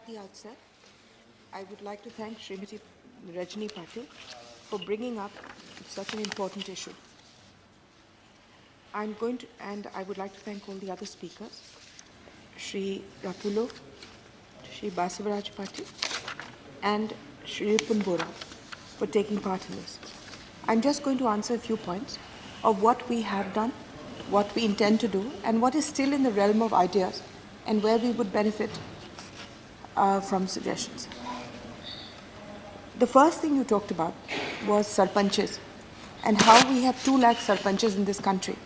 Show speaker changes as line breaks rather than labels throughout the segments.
the outset, I would like to thank Srimati Rajni Patil for bringing up such an important issue. And I would like to thank all the other speakers, Shri Rapulo, Shri Basavaraj Patil, and Shri Ripun Bora, for taking part in this. I'm just going to answer a few points of what we have done, what we intend to do, and what is still in the realm of ideas, and where we would benefit from suggestions. The first thing you talked about was sarpanches, and how we have 2 lakh sarpanches in this country,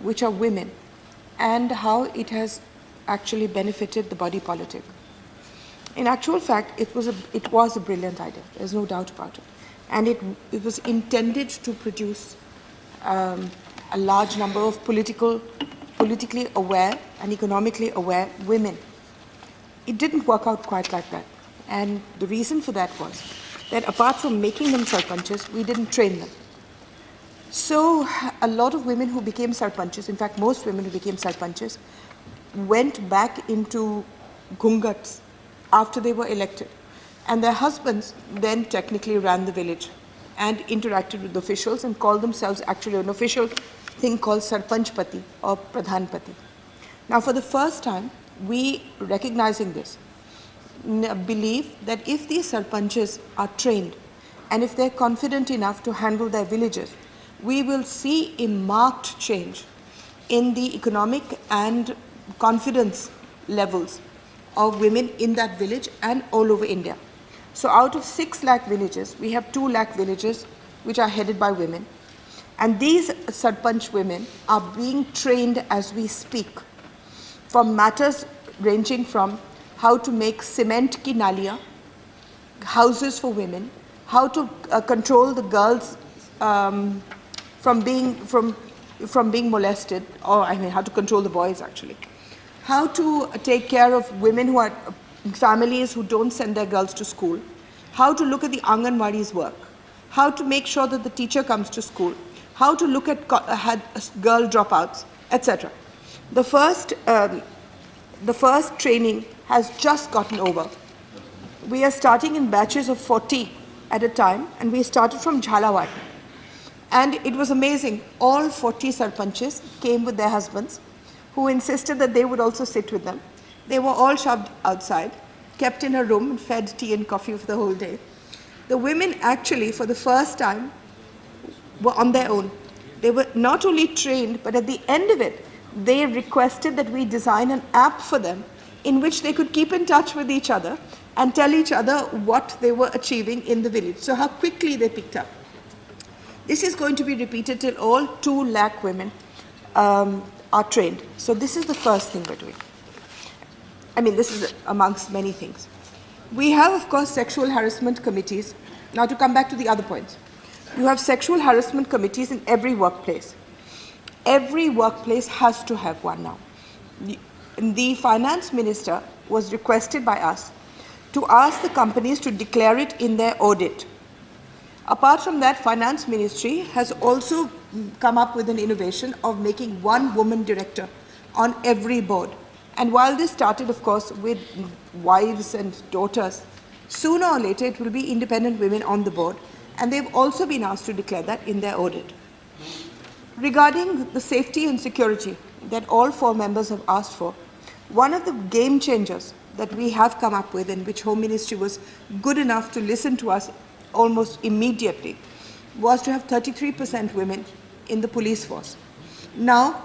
which are women, and how it has actually benefited the body politic. In actual fact, it was a brilliant idea. There's no doubt about it. And it was intended to produce a large number of politically aware and economically aware women. It didn't work out quite like that. And the reason for that was that apart from making them sarpanches, we didn't train them. So a lot of women who became sarpanches, in fact most women who became sarpanches, went back into ghungats after they were elected. And their husbands then technically ran the village and interacted with the officials and called themselves actually an official thing called Sarpanchpati or Pradhanpati. Now for the first time, we, recognizing this, believe that if these sarpanches are trained and if they're confident enough to handle their villages, we will see a marked change in the economic and confidence levels of women in that village and all over India. So out of 6 lakh villages, we have 2 lakh villages which are headed by women. And these sarpanch women are being trained as we speak for matters ranging from how to make cement ki nalia, houses for women, how to control the girls from being molested, or I mean how to control the boys actually, how to take care of women who are families who don't send their girls to school, how to look at the Anganwadi's work, how to make sure that the teacher comes to school, how to look at girl dropouts, etc. The first training has just gotten over. We are starting in batches of 40 at a time, and we started from Jhalawat. And it was amazing. All 40 sarpanches came with their husbands, who insisted that they would also sit with them. They were all shoved outside, kept in a room, and fed tea and coffee for the whole day. The women actually, for the first time, were on their own. They were not only trained, but at the end of it, they requested that we design an app for them in which they could keep in touch with each other and tell each other what they were achieving in the village. So how quickly they picked up. This is going to be repeated till all 2 lakh women are trained. So this is the first thing we're doing. I mean, this is amongst many things. We have, of course, sexual harassment committees. Now to come back to the other points. You have sexual harassment committees in every workplace. Every workplace has to have one now. The finance minister was requested by us to ask the companies to declare it in their audit. Apart from that, finance ministry has also come up with an innovation of making one woman director on every board. And while this started, of course, with wives and daughters, sooner or later it will be independent women on the board, and they've also been asked to declare that in their audit. Regarding the safety and security that all 4 members have asked for, one of the game changers that we have come up with, and which Home Ministry was good enough to listen to us almost immediately, was to have 33% women in the police force. Now,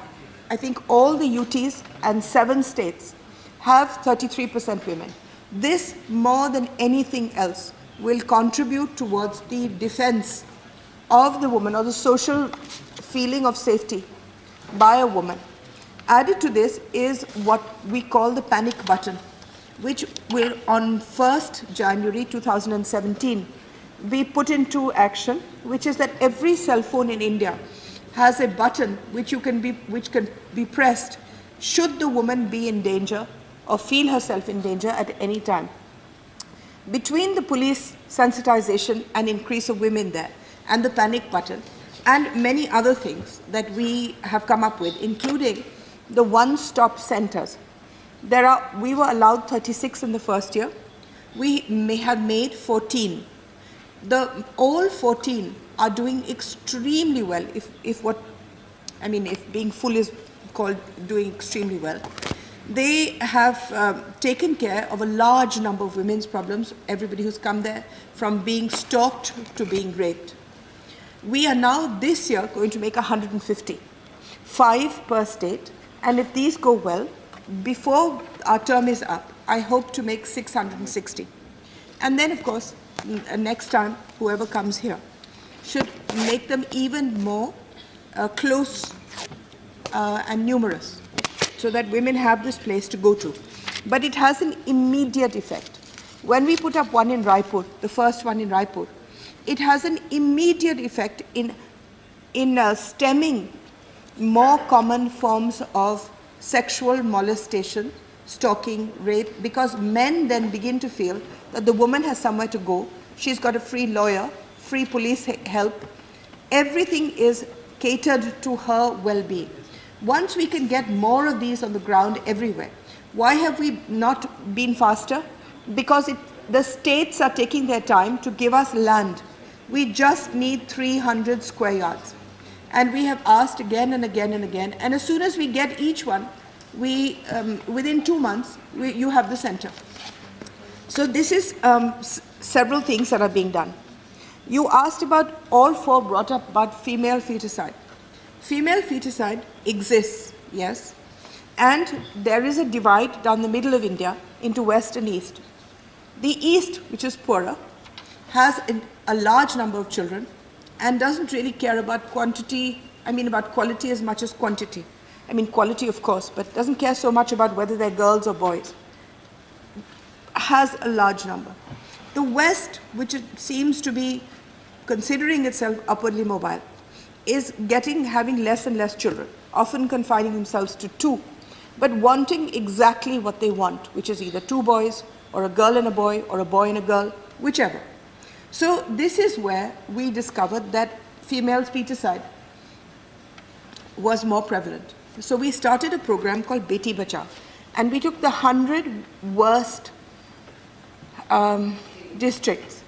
I think all the UTs and 7 states have 33% women. This, more than anything else, will contribute towards the defense of the woman or the social feeling of safety by a woman. Added to this is what we call the panic button, which will on 1st January 2017 be put into action, which is that every cell phone in India has a button which can be pressed should the woman be in danger or feel herself in danger at any time. Between the police sensitization and increase of women there, and the panic button, and many other things that we have come up with, including the one-stop centers. We were allowed 36 in the first year. We may have made 14. All 14 are doing extremely well, if being full is called doing extremely well. They have taken care of a large number of women's problems, everybody who's come there, from being stalked to being raped. We are now, this year, going to make 150, 5 per state, and if these go well, before our term is up, I hope to make 660. And then, of course, next time, whoever comes here should make them even more close and numerous, so that women have this place to go to. But it has an immediate effect. When we put up one in Raipur, the first one in Raipur, it has an immediate effect in stemming more common forms of sexual molestation, stalking, rape, because men then begin to feel that the woman has somewhere to go, she's got a free lawyer, free police help, everything is catered to her well-being. Once we can get more of these on the ground everywhere, why have we not been faster? Because the states are taking their time to give us land. We just need 300 square yards. And we have asked again and again and again, and as soon as we get each one, within 2 months, you have the center. So this is several things that are being done. You asked about, all 4 brought up about female feticide. Female feticide exists, yes, and there is a divide down the middle of India into west and east. The east, which is poorer, has a large number of children and doesn't really care about quality as much as quantity. Quality, of course, but doesn't care so much about whether they're girls or boys. Has a large number. The West, which it seems to be considering itself upwardly mobile, is having less and less children, often confining themselves to 2, but wanting exactly what they want, which is either 2 boys, or a girl and a boy, or a boy and a girl, whichever. So this is where we discovered that female feticide was more prevalent. So we started a program called Beti Bachao, and we took the 100 worst districts,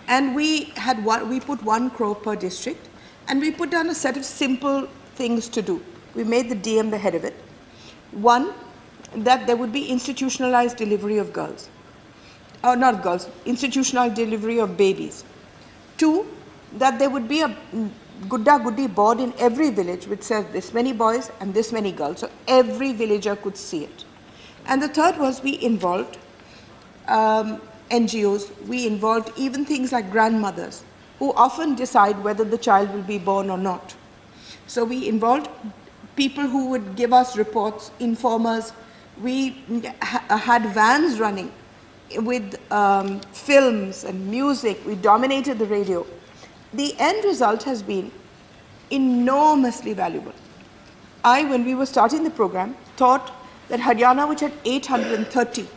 and we put 1 crore per district, and we put down a set of simple things to do. We made the DM the head of it. 1, that there would be institutionalized delivery of girls. Not girls, institutional delivery of babies. 2, that there would be a Gudda Guddi board in every village which says this many boys and this many girls, so every villager could see it. And the 3rd was we involved NGOs, we involved even things like grandmothers, who often decide whether the child will be born or not. So we involved people who would give us reports, informers. We had vans running with films and music. We dominated the radio. The end result has been enormously valuable. When we were starting the program, thought that Haryana, which had 830,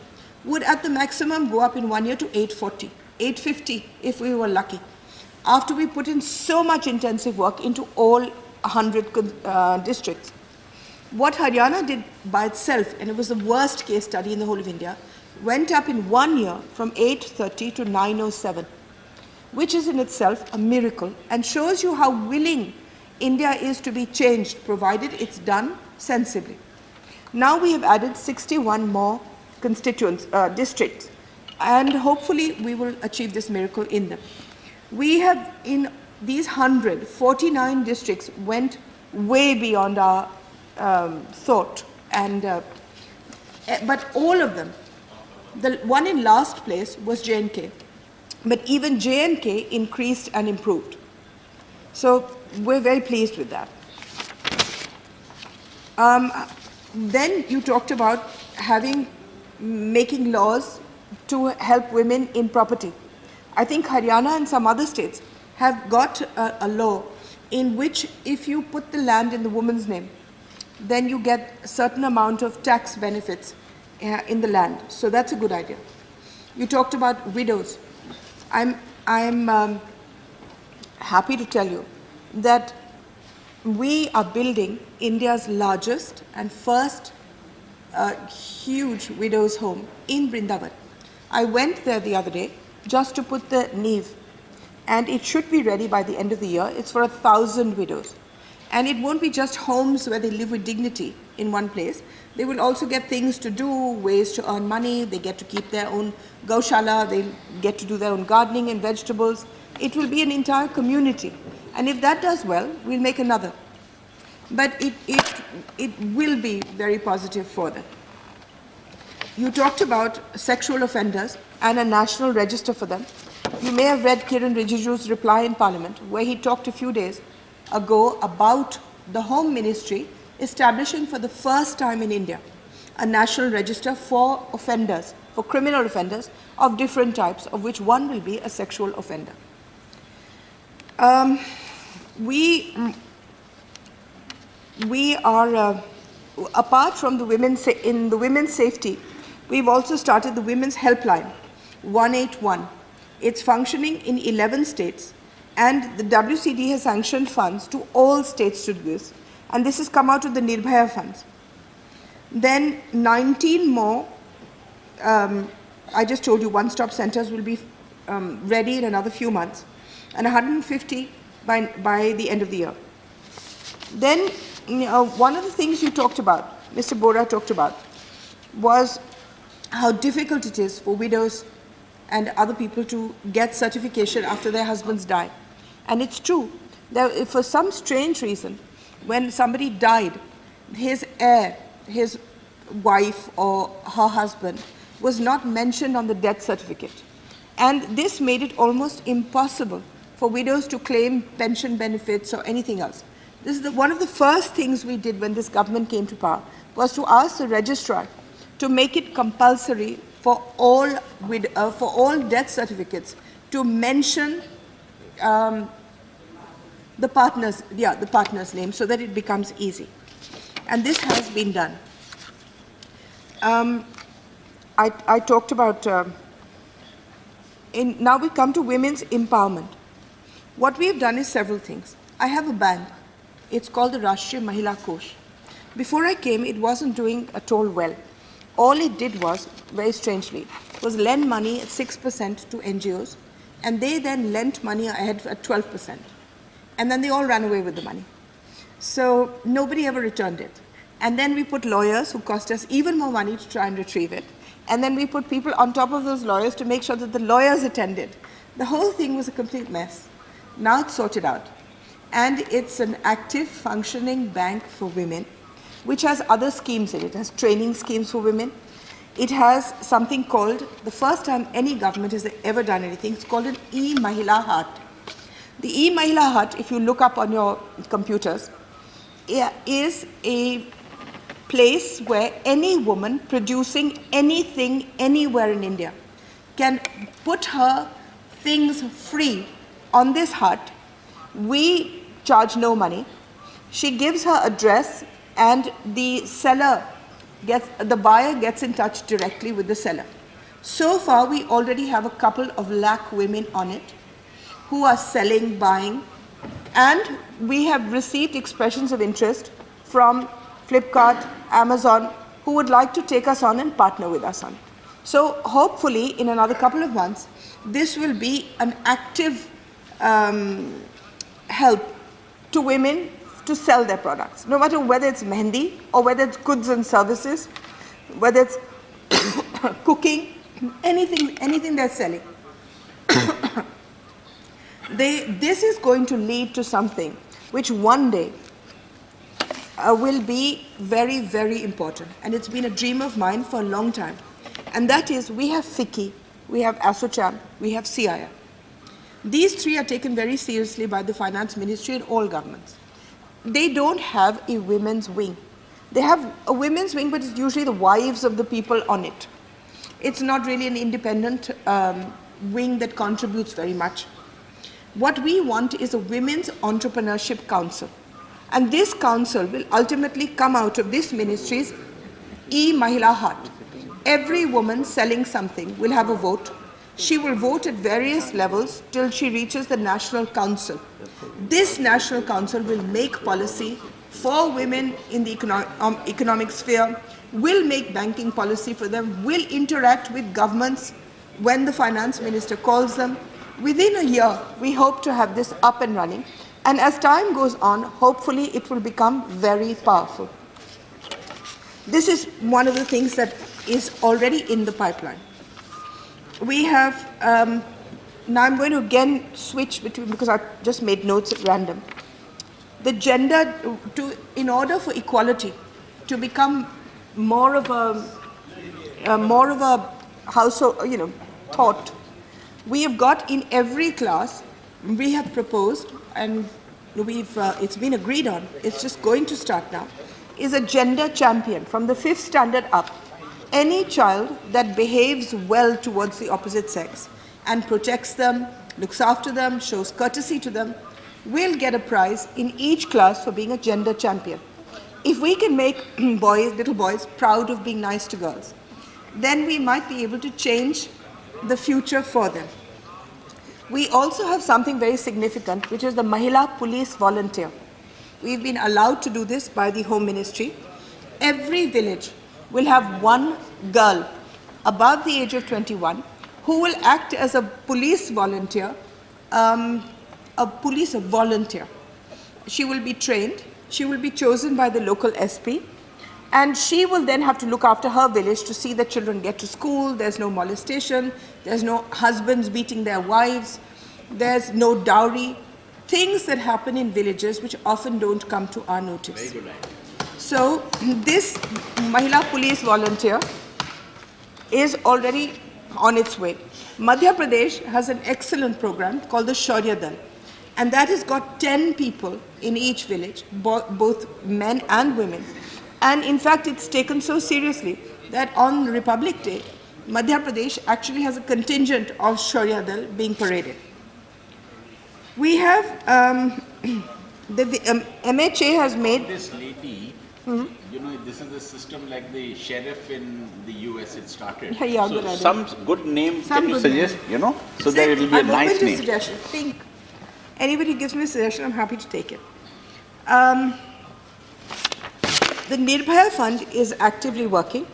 would at the maximum go up in 1 year to 840, 850 if we were lucky. After we put in so much intensive work into all 100 districts. What Haryana did by itself, and it was the worst case study in the whole of India, went up in 1 year from 830 to 907, which is in itself a miracle and shows you how willing India is to be changed, provided it's done sensibly. Now we have added 61 more districts, and hopefully we will achieve this miracle in them. We have, in these 149 districts, went way beyond our thought, but all of them, the one in last place was J&K, but even J&K increased and improved. So we're very pleased with that. Then you talked about making laws to help women in property. I think Haryana and some other states have got a law in which if you put the land in the woman's name, then you get a certain amount of tax benefits in the land. So that's a good idea. You talked about widows. I'm happy to tell you that we are building India's largest and first huge widows' home in Vrindavan. I went there the other day just to put the neve, and it should be ready by the end of the year. It's for 1,000 widows. And it won't be just homes where they live with dignity in one place. They will also get things to do, ways to earn money. They get to keep their own gaushala. They get to do their own gardening and vegetables. It will be an entire community. And if that does well, we'll make another. But it will be very positive for them. You talked about sexual offenders and a national register for them. You may have read Kiran Rijiju's reply in Parliament, where he talked a few days ago about the Home Ministry establishing for the first time in India a national register for offenders, for criminal offenders of different types, of which one will be a sexual offender. We are, apart from the in the women's safety, we've also started the Women's Helpline, 181. It's functioning in 11 states, and the WCD has sanctioned funds to all states to do this, and this has come out of the Nirbhaya funds. Then 19 more, I just told you, one-stop centers will be ready in another few months, and 150 by the end of the year. Then one of the things you talked about, Mr. Bora talked about, was how difficult it is for widows and other people to get certification after their husbands die. And it's true that for some strange reason, when somebody died, his heir, his wife or her husband, was not mentioned on the death certificate. And this made it almost impossible for widows to claim pension benefits or anything else. This is one of the first things we did when this government came to power, was to ask the registrar to make it compulsory for all death certificates to mention the partner's name, so that it becomes easy. And this has been done. I talked about, now we come to women's empowerment. What we have done is several things. I have a bank. It's called the Rashtriya Mahila Kosh. Before I came, it wasn't doing at all well. All it did was, very strangely, was lend money at 6% to NGOs, and they then lent money ahead at 12%. And then they all ran away with the money. So nobody ever returned it. And then we put lawyers who cost us even more money to try and retrieve it. And then we put people on top of those lawyers to make sure that the lawyers attended. The whole thing was a complete mess. Now it's sorted out. And it's an active, functioning bank for women, which has other schemes in it. It has training schemes for women. It has something called, the first time any government has ever done anything, it's called an E-Mahila Hut. The E-Mahila Hut, if you look up on your computers, is a place where any woman producing anything anywhere in India can put her things free on this hut. We charge no money. She gives her address, and the buyer gets in touch directly with the seller. So far, we already have a couple of lakh women on it who are selling, buying, and we have received expressions of interest from Flipkart, Amazon, who would like to take us on and partner with us on it. So hopefully, in another couple of months, this will be an active help to women to sell their products, no matter whether it's mehendi or whether it's goods and services, whether it's cooking, anything they're selling. This is going to lead to something which one day will be very, very important. And it's been a dream of mine for a long time. And that is, we have FICCI, we have ASSOCHAM, we have CII. These three are taken very seriously by the Finance Ministry and all governments. They don't have a women's wing. They have a women's wing, but it's usually the wives of the people on it. It's not really an independent wing that contributes very much. What we want is a Women's Entrepreneurship Council. And this council will ultimately come out of this ministry's E-Mahila Hut. Every woman selling something will have a vote. She will vote at various levels till she reaches the National Council. This National Council will make policy for women in the economic sphere, will make banking policy for them, will interact with governments when the finance minister calls them. Within a year, we hope to have this up and running. And as time goes on, hopefully it will become very powerful. This is one of the things that is already in the pipeline. We have, now I'm going to again switch between, because I've just made notes at random. The gender, in order for equality to become more of a household, thought, we have got in every class, we have proposed, and it's been agreed on, it's just going to start now, is a gender champion from the 5th standard up. Any child that behaves well towards the opposite sex and protects them, looks after them, shows courtesy to them, will get a prize in each class for being a gender champion. If we can make little boys proud of being nice to girls, then we might be able to change the future for them. We also have something very significant, which is the Mahila Police Volunteer. We've been allowed to do this by the Home Ministry. Every village will have one girl above the age of 21 who will act as a police volunteer, volunteer. She will be trained, she will be chosen by the local SP, and she will then have to look after her village to see that children get to school, there's no molestation, there's no husbands beating their wives, there's no dowry, things that happen in villages which often don't come to our notice. Very good. So this Mahila Police Volunteer is already on its way. Madhya Pradesh has an excellent program called the Shaadi Other, and that has got 10 people in each village, both men and women. And in fact, it's taken so seriously that on Republic Day, Madhya Pradesh actually has a contingent of Shaadi Other being paraded. We have, the MHA has made...
This lady, this is a system like the sheriff in the US it started.
Yeah,
so some good name can you suggest, so that it will be a nice name.
Suggestion. Think. Anybody gives me a suggestion, I'm happy to take it. The Nirbhaya Fund is actively working.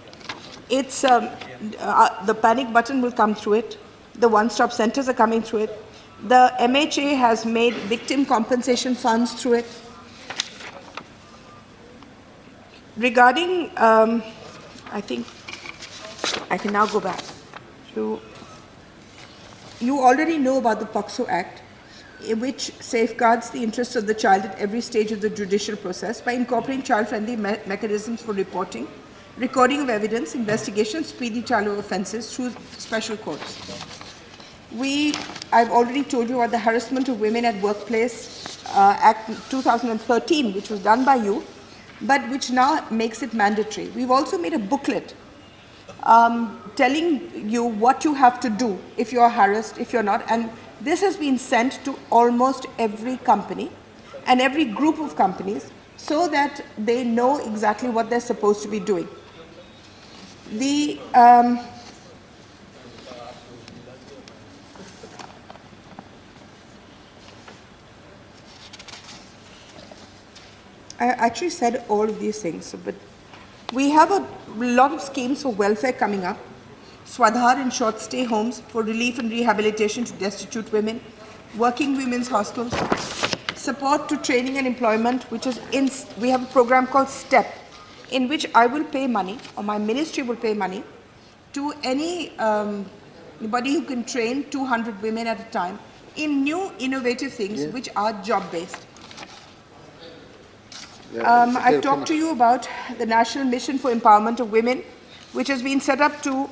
It's, the panic button will come through it. The one-stop centers are coming through it. The MHA has made victim compensation funds through it. Regarding, I think, I can now go back to, you already know about the POCSO Act, which safeguards the interests of the child at every stage of the judicial process by incorporating child-friendly mechanisms for reporting, recording of evidence, investigation, speedy trial of offences through special courts. I've already told you about the Harassment of Women at Workplace Act 2013, which was done by you, but which now makes it mandatory. We've also made a booklet telling you what you have to do if you are harassed, if you're not, and this has been sent to almost every company and every group of companies so that they know exactly what they're supposed to be doing. I actually said all of these things, but we have a lot of schemes for welfare coming up. Swadhar and short stay homes for relief and rehabilitation to destitute women, working women's hostels, support to training and employment, which is we have a program called STEP, in which I will pay money, or my ministry will pay money, to anybody who can train 200 women at a time in new innovative things which are job-based. I've talked to you about the National Mission for Empowerment of Women, which has been set up to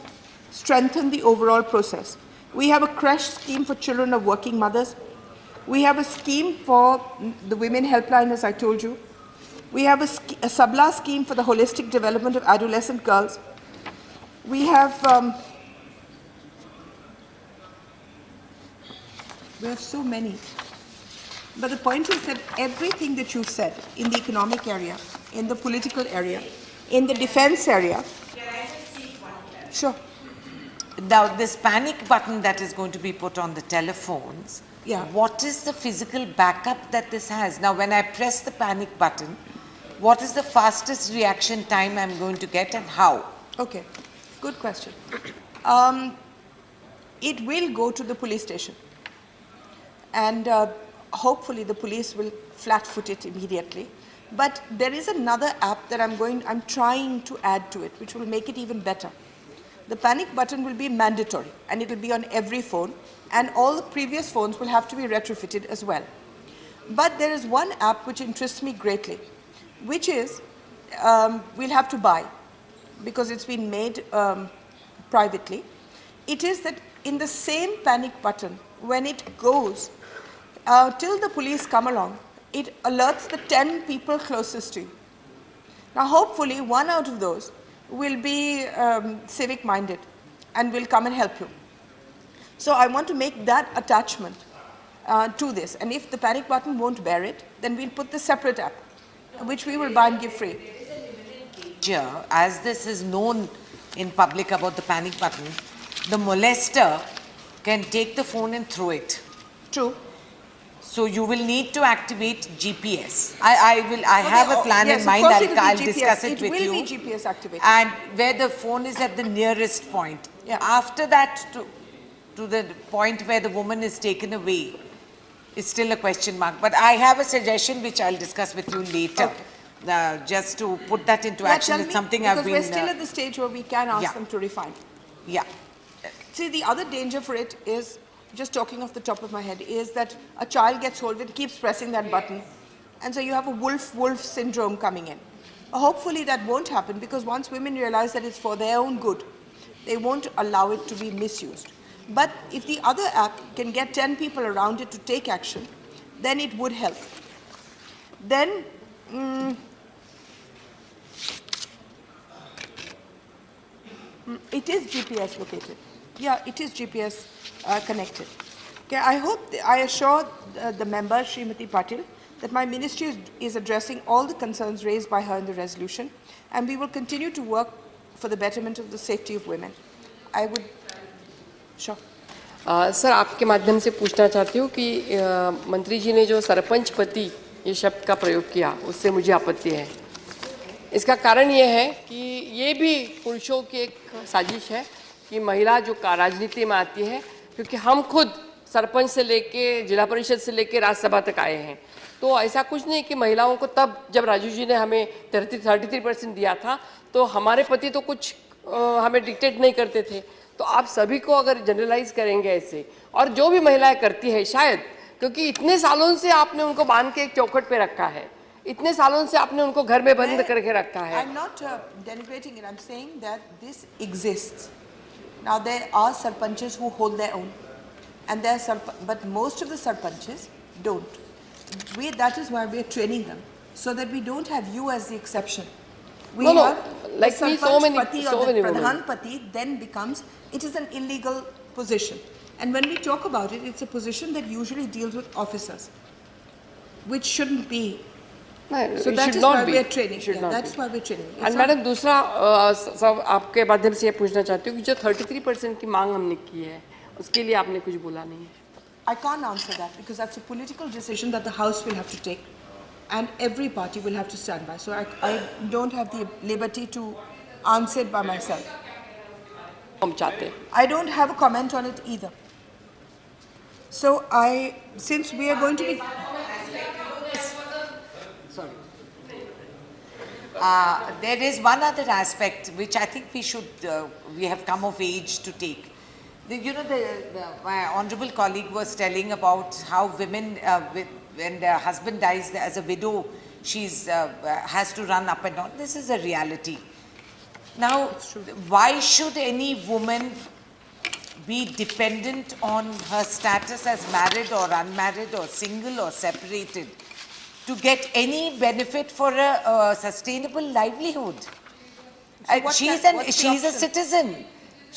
strengthen the overall process. We have a creche scheme for children of working mothers. We have a scheme for the Women Helpline, as I told you. We have a Sabla scheme for the holistic development of adolescent girls. We have so many. But the point is that everything that you've said in the economic area, in the political area, in the defense area. Can I just see one? Sure.
Now, this panic button that is going to be put on the telephones, what is the physical backup that this has? Now, when I press the panic button, what is the fastest reaction time I'm going to get and how?
Okay, good question. it will go to the police station. And hopefully the police will flat-foot it immediately. But there is another app that I'm trying to add to it, which will make it even better. The panic button will be mandatory, and it will be on every phone, and all the previous phones will have to be retrofitted as well. But there is one app which interests me greatly, which is we'll have to buy, because it's been made privately. It is that in the same panic button, when it goes, till the police come along, it alerts the 10 people closest to you. Now hopefully one out of those will be civic-minded and will come and help you. So I want to make that attachment to this. And if the panic button won't bear it, then we'll put the separate app, which we will buy and give free.
As this is known in public about the panic button, the molester can take the phone and throw it.
True.
So you will need to activate GPS. I have a plan in mind. I'll discuss it with you.
It will be GPS activated.
And where the phone is at the nearest point.
Yeah.
After that, to the point where the woman is taken away, is still a question mark. But I have a suggestion which I'll discuss with you later. Okay. Just to put that into action. It's something I've been...
Because we're still at the stage where we can ask them to refine.
Yeah.
See, the other danger for it is, just talking off the top of my head, is that a child gets hold of it, keeps pressing that button, and so you have a wolf syndrome coming in. Hopefully that won't happen, because once women realize that it's for their own good, they won't allow it to be misused. But if the other app can get 10 people around it to take action, then it would help. Then, it is GPS located. Yeah, it is GPS connected. Okay, I assure the member, Srimati Patil, that my ministry is addressing all the concerns raised by her in the resolution, and we will continue to work for the betterment of the safety of women. I would... Sure.
Sir, आपके माध्यम से पूछना चाहती हूँ कि मंत्री जी ने जो सरपंच पति ये शब्द का प्रयोग किया, उससे मुझे आपत्ति है। इसका कारण ये है कि ये भी पुरुषों की एक साजिश है कि महिला जो राजनीति में आती है, क्योंकि हम खुद सरपंच से लेके जिला परिषद से लेके राज्यसभा तक आए हैं, तो ऐसा कुछ नहीं कि महिलाओं को तब जब राजू जी ने हमें 33% दिया था तो हमारे पति तो कुछ हमें डिक्टेट नहीं करते थे। तो आप सभी को अगर जनरलाइज करेंगे ऐसे, और जो भी महिलाएं करती है शायद, क्योंकि इतने सालों से आपने उनको बांध के एक चौखट पे रखा है, इतने सालों से आपने उनको घर में बंद करके रखा है।
I'm not denigrating it. I'm saying that this exists. Now there are sarpanches who hold their own, and but most of the sarpanches don't. That is why we are training them, so that we don't have you as the exception.
Like me, so many
Pradhan Pati then becomes, it is an illegal position. And when we talk about it, it's a position that usually deals with officers, which shouldn't be. So that is why we are training. That's why we are training.
And madam, दूसरा सब आपके माध्यम से ये पूछना चाहती हूँ कि जो 33% की मांग हमने की है, उसके लिए आपने कुछ बोला नहीं है।
I can't answer that because that's a political decision that the House will have to take, and every party will have to stand by. So I don't have the liberty to answer it by myself.
हम चाहते।
I don't have a comment on it either. So since we are going to be.
There is one other aspect which I think we have come of age to take. My honorable colleague was telling about how women, when their husband dies as a widow, has to run up and down. This is a reality. Now, why should any woman be dependent on her status as married or unmarried or single or separated to get any benefit for a sustainable livelihood? So she's a citizen.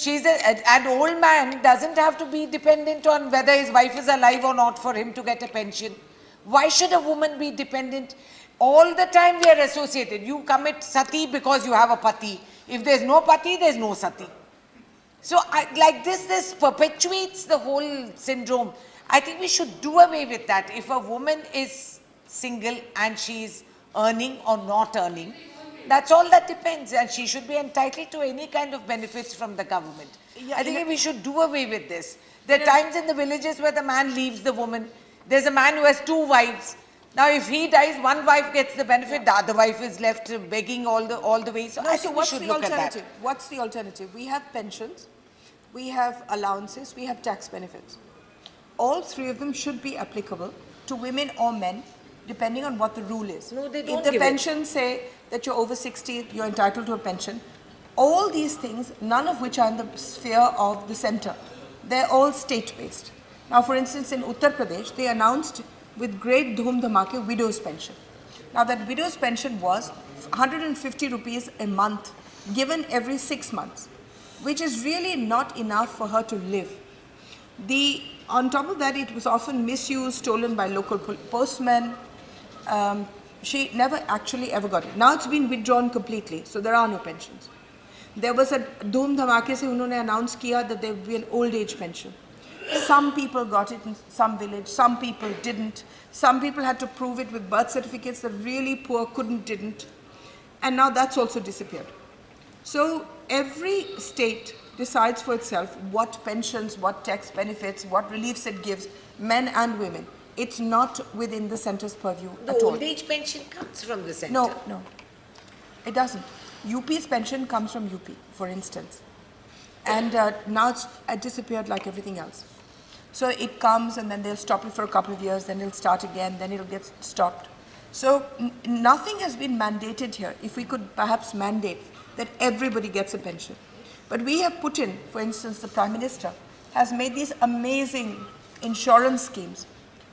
An old man doesn't have to be dependent on whether his wife is alive or not for him to get a pension. Why should a woman be dependent? All the time we are associated. You commit sati because you have a pati. If there's no pati, there's no sati. So like this perpetuates the whole syndrome. I think we should do away with that. If a woman is single and she's earning or not earning, That's all that depends, and she should be entitled to any kind of benefits from the government.
Yeah,
I think we should do away with this. There are times in the villages where the man leaves the woman. There's a man who has 2 wives. Now, if he dies, one wife gets the benefit, the other wife is left begging all the way. So I think we should look at that.
What's the alternative? We have pensions, we have allowances, we have tax benefits. All 3 of them should be applicable to women or men, depending on what the rule is.
No, they don't
If the
give it.
pensions say that you're over 60, you're entitled to a pension. All these things, none of which are in the sphere of the center. They're all state-based. Now, for instance, in Uttar Pradesh, they announced with great dhoom dhamake widow's pension. Now, that widow's pension was 150 rupees a month, given every 6 months, which is really not enough for her to live. On top of that, it was often misused, stolen by local postmen. She never actually ever got it. Now it's been withdrawn completely, so there are no pensions. There was a dhoom dhamake se unhone announced kiya that there would be an old age pension. Some people got it in some village, some people didn't. Some people had to prove it with birth certificates that really poor didn't. And now that's also disappeared. So every state decides for itself what pensions, what tax benefits, what reliefs it gives, men and women. It's not within the centre's purview
The
at all.
old age pension comes from the centre.
No, it doesn't. UP's pension comes from UP, for instance. And now it's disappeared like everything else. So it comes and then they'll stop it for a couple of years, then it'll start again, then it'll get stopped. So nothing has been mandated here. If we could perhaps mandate that everybody gets a pension. But we have put in, for instance, the Prime Minister has made these amazing insurance schemes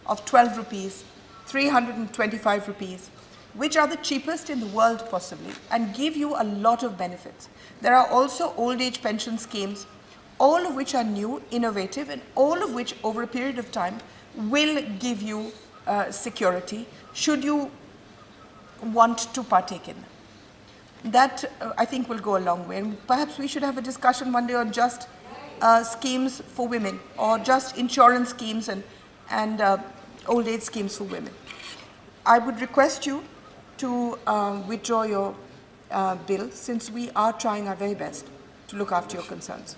of 12 rupees, 325 rupees, which are the cheapest in the world possibly, and give you a lot of benefits. There are also old age pension schemes, all of which are new, innovative, and all of which over a period of time will give you security should you want to partake in them. That I think will go a long way, and perhaps we should have a discussion one day on just schemes for women, or just insurance schemes and old age schemes for women. I would request you to withdraw your bill, since we are trying our very best to look after your concerns.